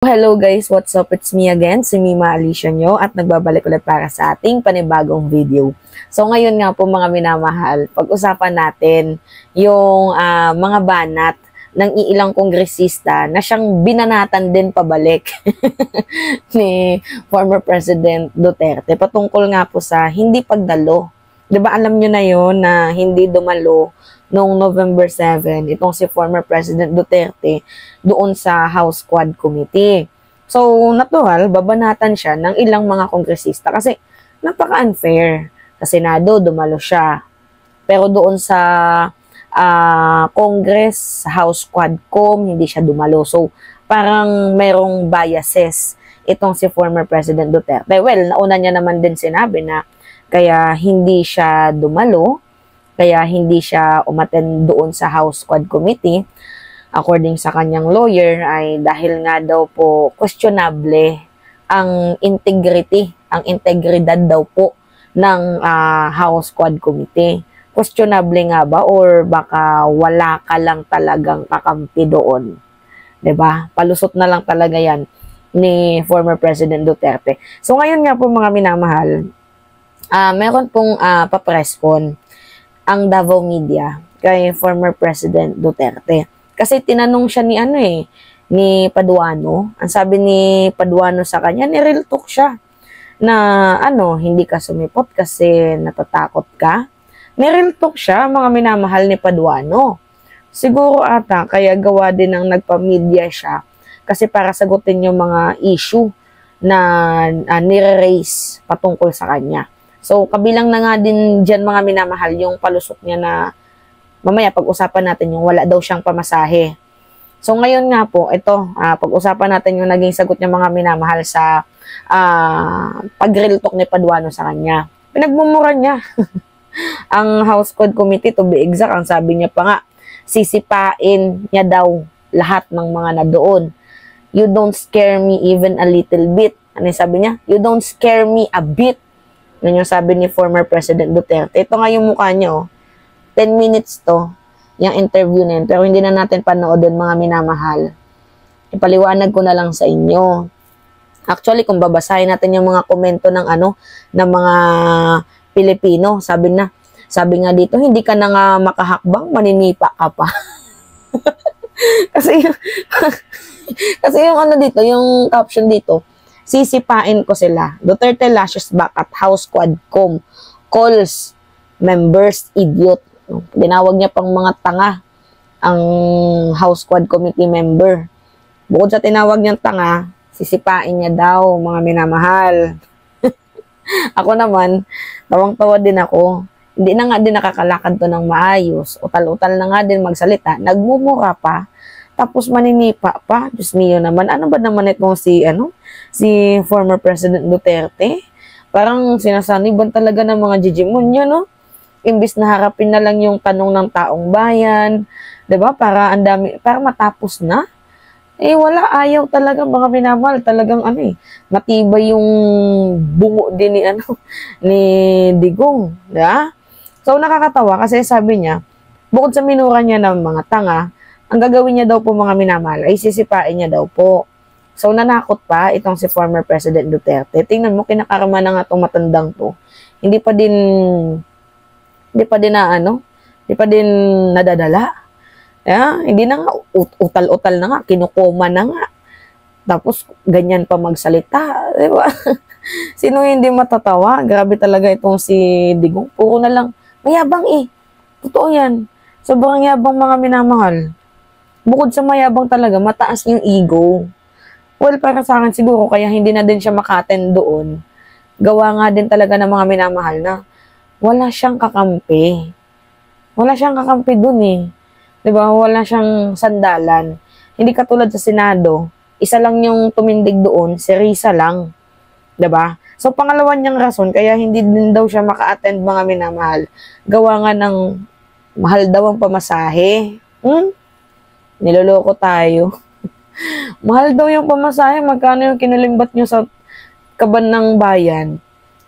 Hello guys, what's up? It's me again, si Mima Alicia nyo at nagbabalik ulit para sa ating panibagong video. So ngayon nga po mga minamahal, pag-usapan natin yung mga banat ng iilang kongresista na siyang binanatan din pabalik ni former President Duterte patungkol nga po sa hindi pagdalo. 'Di ba alam nyo na yon na hindi dumalo noong November 7, itong si former President Duterte doon sa House Quad Committee. So, natural, babanatan siya ng ilang mga kongresista kasi napaka-unfair. Sa Senado, dumalo siya. Pero doon sa Congress, sa House Quadcom, hindi siya dumalo. So, parang merong biases itong si former President Duterte. Well, nauna niya naman din sinabi na kaya hindi siya dumalo, kaya hindi siya umattend doon sa House Quad Committee, according sa kanyang lawyer, ay dahil nga daw po questionable ang integrity, ang integridad daw po ng House Quad Committee. Questionable nga ba or baka wala ka lang talagang kakampi doon? 'Di ba? Palusot na lang talaga yan ni former President Duterte. So ngayon nga po mga minamahal, meron pong paprespon ang Davao Media kay former President Duterte. Kasi tinanong siya ni Paduano. Ang sabi ni Paduano sa kanya, ni-real talk siya na hindi ka sumipot kasi natatakot ka. Ni-real talk siya, mga minamahal ni Paduano. Siguro ata, kaya gawa din ng nagpa-media siya kasi para sagutin yung mga issue na nire-raise patungkol sa kanya. So, kabilang na nga din dyan mga minamahal yung palusot niya na mamaya pag-usapan natin yung wala daw siyang pamasahe. So, ngayon nga po, ito, pag-usapan natin yung naging sagot niya mga minamahal sa pag-real talk ni Paduano sa kanya. Pinagmumura niya. Ang House Code Committee, to be exact, ang sabi niya pa nga, sisipain niya daw lahat ng mga na doon. You don't scare me even a little bit. Ano yung sabi niya? You don't scare me a bit. Yan yung sabi ni former President Duterte. Ito nga yung mukha niya, 10 minutes to, yung interview na yun. Pero hindi na natin panoodin mga minamahal. Ipaliwanag ko na lang sa inyo. Actually, kung babasahin natin yung mga komento ng ng mga Pilipino, sabi nga dito, hindi ka na nga makahakbang, maninipa ka pa. kasi yung dito, yung caption dito, sisipain ko sila. Duterte lashes back at House Quadcom. Calls members idiot. Dinawag niya pang mga tanga ang House Quad Committee member. Bukod sa tinawag niyang tanga, sisipain niya daw mga minamahal. Ako naman, tawang-tawa din ako. Hindi na nga din nakakalakad to ng maayos. Utal-utal na nga din magsalita. Nagmumura pa. Tapos maninipa pa. Diyos niyo naman. Ano ba naman itong si former President Duterte? Parang sinasaniban talaga ng mga jijimonyo, no? Imbis na harapin na lang yung tanong ng taong bayan, 'di ba? Para matapos na. Wala, ayaw talaga mga minamahal, talagang matibay yung bungo din ni Digong, 'di ba? So nakakatawa kasi sabi niya, bukod sa minura niya ng mga tanga, ang gagawin niya daw po mga minamahal ay sisipain niya daw po. So nanakot pa itong si former President Duterte. Tingnan mo, kinakarama na nga itong matandang to. Hindi pa din nadadala. Hindi na nga, utal-utal na nga, kinukoma na nga. Tapos ganyan pa magsalita, di ba? Sino hindi matatawa? Grabe talaga itong si Digong. Puro na lang, mayabang Totoo yan. Sobrang yabang mga minamahal. Bukod sa mayabang talaga, mataas yung ego. Well, para sa akin siguro, kaya hindi na din siya maka-attend doon. Gawa nga din talaga ng mga minamahal na wala siyang kakampi. Wala siyang kakampi doon Diba? Wala siyang sandalan. Hindi katulad sa Senado, isa lang yung tumindig doon, si Risa lang. Diba? So, pangalawan niyang rason, kaya hindi din daw siya maka-attend mga minamahal. Gawa nga ng mahal daw ang pamasahe. Niloloko tayo. Mahal daw yung pamasahe. Magkano yung kinulimbat nyo sa kaban ng bayan?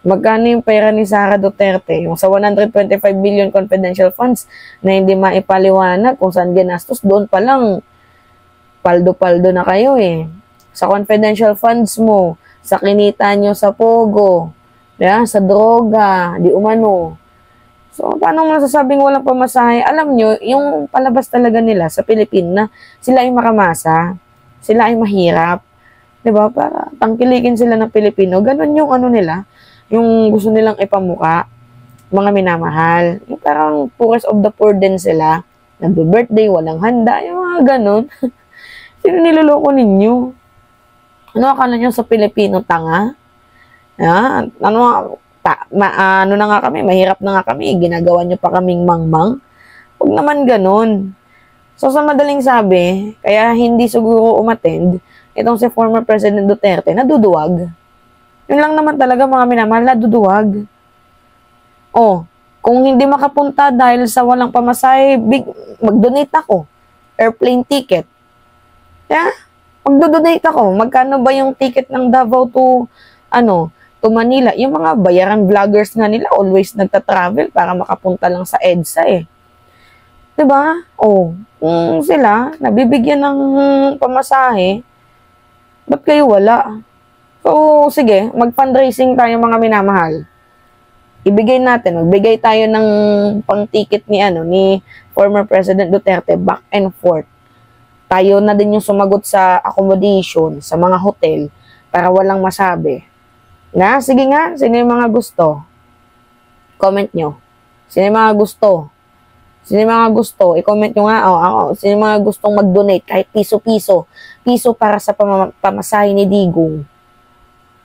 Magkano yung pera ni Sara Duterte? Yung sa 125 billion confidential funds na hindi maipaliwanag kung saan ginastos, doon pa lang paldo-paldo na kayo sa confidential funds mo, sa kinita nyo sa Pogo, yeah, sa droga, di umano. So, paano mo nasasabing walang pamasahe? Alam nyo, yung palabas talaga nila sa Pilipinas, sila ay makamasa, sila ay mahirap. Diba? Para tangkilikin sila ng Pilipino. Ganon yung ano nila, yung gusto nilang ipamuka, mga minamahal. Yung parang poorest of the poor din sila. Nagbe-birthday, walang handa, yung mga ganon. Sino niloloko ninyo? Ano akala nyo sa Pilipino tanga? Ah, ano na nga kami, mahirap na nga kami, ginagawa nyo pa kaming mangmang. Huwag naman ganun. So, sa madaling sabi, kaya hindi siguro umattend, itong si former President Duterte, naduduwag. Yun lang naman talaga mga minamahal, naduduwag. Oh, kung hindi makapunta dahil sa walang pamasahe, mag-donate ako. Airplane ticket. Yeah? Mag-donate ako. Magkano ba yung ticket ng Davao to, to Manila? Yung mga bayaran vloggers nga nila, always nagta-travel para makapunta lang sa EDSA eh. Diba? Oh, kung sila, nabibigyan ng pamasahe, ba't kayo wala? So, sige, mag-fundraising tayo mga minamahal. Ibigay natin, magbigay tayo ng pang-ticket ni former President Duterte, back and forth. Tayo na din yung sumagot sa accommodation, sa mga hotel, para walang masabi. Na, sige nga, sino yung mga gusto? Comment nyo. Sino yung mga gusto? Sino yung mga gusto? I-comment nyo nga, sino yung mga gustong mag-donate, kahit piso-piso. Piso para sa pamasahe ni Digong.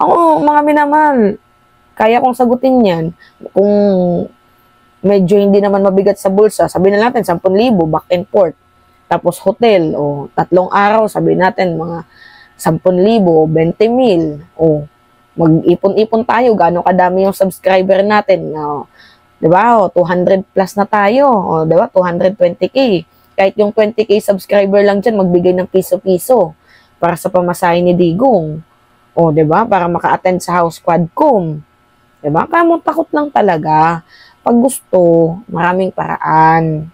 Ako, mga minamahal, kaya kong sagutin yan. Kung medyo hindi naman mabigat sa bulsa, sabihin na natin, 10,000, back and forth. Tapos hotel, 3 araw, sabihin natin, mga 10,000, 20,000, mag-ipon-ipon tayo, gaano kadami yung subscriber natin. Diba? 200 plus na tayo. Diba? 220k. Kahit yung 20k subscriber lang dyan, magbigay ng piso-piso para sa pamasahe ni Digong. Diba? Para maka-attend sa House Quadcom. Diba? Kaya takot lang talaga. Pag gusto, maraming paraan.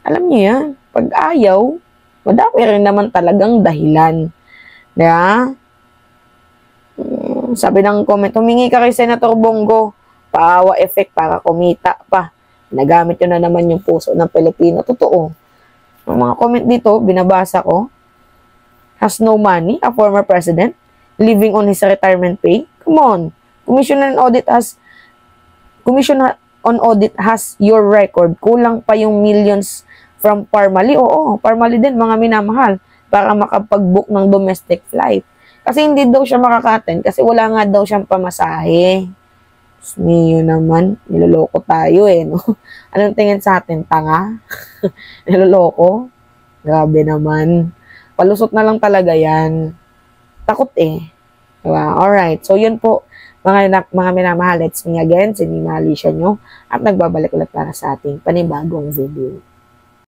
Alam niyo yan. Pag ayaw, madami rin naman talagang dahilan. Diba? Sabi ng comment, humingi ka kay Senator Bongo, paawa effect para kumita pa. Nagamit yun na naman yung puso ng Pilipino. Totoo. Ang mga comment dito, binabasa ko, has no money, a former president, living on his retirement pay. Come on. Commission on Audit has your record. Kulang pa yung millions from Parmali. Oo, Parmali din, mga minamahal, para makapag-book ng domestic flight. Kasi hindi daw siya makaka-attend kasi wala nga daw siyang pamasahe. Miyo naman, niloloko tayo no? Anong tingin sa atin? Tanga? Niloloko? Grabe naman. Palusot na lang talaga yan. Takot Diba? Alright, so yun po, mga minamahal, let's me again, sinimali siya nyo, at nagbabalik ulit para sa ating panibagong video.